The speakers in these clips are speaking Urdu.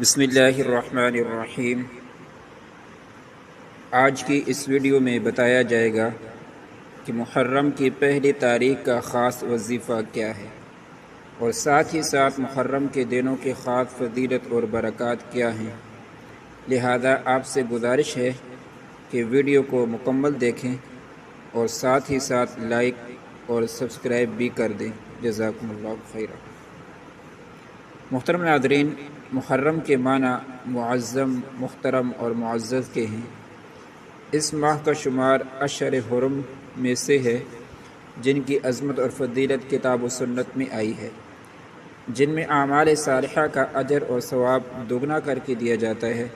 بسم اللہ الرحمن الرحیم۔ آج کی اس ویڈیو میں بتایا جائے گا کہ محرم کی پہلی تاریخ کا خاص وظیفہ کیا ہے، اور ساتھ ہی ساتھ محرم کے دنوں کی خاص فضیلت اور برکات کیا ہیں۔ لہذا آپ سے گزارش ہے کہ ویڈیو کو مکمل دیکھیں اور ساتھ ہی ساتھ لائک اور سبسکرائب بھی کر دیں۔ جزاکم اللہ خیرا۔ محترم ناظرین، محرم کے معنی معظم، محترم اور معزز کے ہیں۔ اس ماہ کا شمار اشہر حرم میں سے ہے جن کی عظمت اور فضیلت کتاب و سنت میں آئی ہے، جن میں اعمال صالحہ کا اجر اور ثواب دگنا کر کے دیا جاتا ہے۔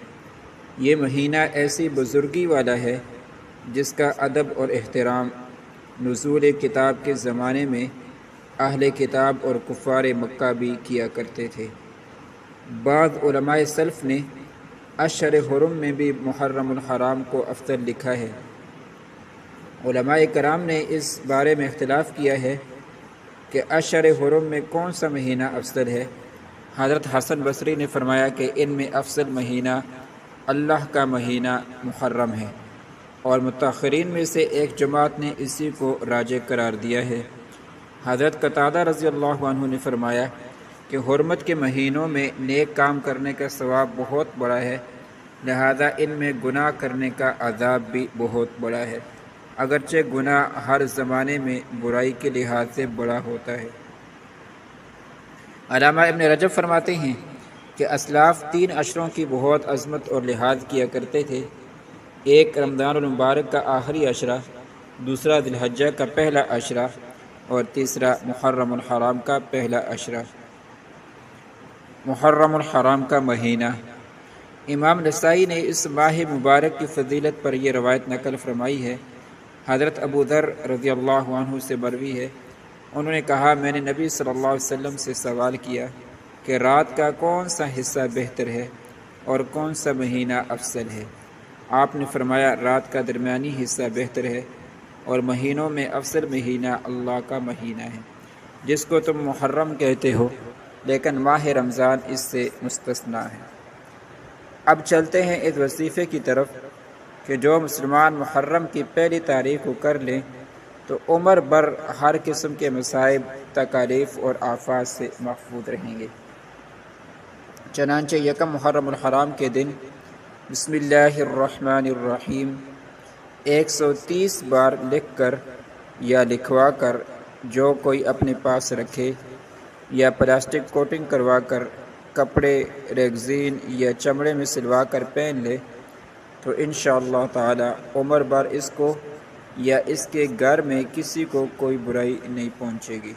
یہ مہینہ ایسی بزرگی والا ہے جس کا ادب اور احترام نزول کتاب کے زمانے میں اہل کتاب اور کفار مکہ بھی کیا کرتے تھے۔ بعض علماء سلف نے اشہر حرم میں بھی محرم الحرام کو افضل لکھا ہے۔ علماء کرام نے اس بارے میں اختلاف کیا ہے کہ اشہر حرم میں کون سا مہینہ افضل ہے۔ حضرت حسن بصری نے فرمایا کہ ان میں افضل مہینہ اللہ کا مہینہ محرم ہے، اور متأخرین میں سے ایک جماعت نے اسی کو راجح قرار دیا ہے۔ حضرت قتادہ رضی اللہ عنہ نے فرمایا کہ حرمت کے مہینوں میں نیک کام کرنے کا ثواب بہت بڑا ہے، لہذا ان میں گناہ کرنے کا عذاب بھی بہت بڑا ہے، اگرچہ گناہ ہر زمانے میں برائی کے لحاظ سے بڑا ہوتا ہے۔ علامہ ابن رجب فرماتے ہیں کہ اسلاف 3 عشروں کی بہت عظمت اور لحاظ کیا کرتے تھے۔ ایک رمضان المبارک کا آخری عشرہ، دوسرا ذی الحجہ کا پہلا عشرہ، اور تیسرا محرم الحرام کا پہلا عشرہ۔ محرم الحرام کا مہینہ۔ امام نسائی نے اس ماہ مبارک کی فضیلت پر یہ روایت نقل فرمائی ہے۔ حضرت ابو ذر رضی اللہ عنہ سے مروی ہے، انہوں نے کہا میں نے نبی صلی اللہ علیہ وسلم سے سوال کیا کہ رات کا کون سا حصہ بہتر ہے اور کون سا مہینہ افضل ہے۔ آپ نے فرمایا رات کا درمیانی حصہ بہتر ہے، اور مہینوں میں افضل مہینہ اللہ کا مہینہ ہے، جس کو تم محرم کہتے ہو، لیکن ماہ رمضان اس سے مستثنیٰ ہے۔ اب چلتے ہیں اس وظیفے کی طرف کہ جو مسلمان محرم کی پہلی تاریخ کو کر لیں تو عمر بھر ہر قسم کے مصائب، تکالیف اور آفات سے محفوظ رہیں گے۔ چنانچہ یکم محرم الحرام کے دن بسم اللہ الرحمن الرحیم 130 بار لکھ کر یا لکھوا کر جو کوئی اپنے پاس رکھے، یا پلاسٹک کوٹنگ کروا کر کپڑے، ریگزین یا چمڑے میں سلوا کر پہن لے تو انشاءاللہ تعالی عمر بھر اس کو یا اس کے گھر میں کسی کو کوئی برائی نہیں پہنچے گی۔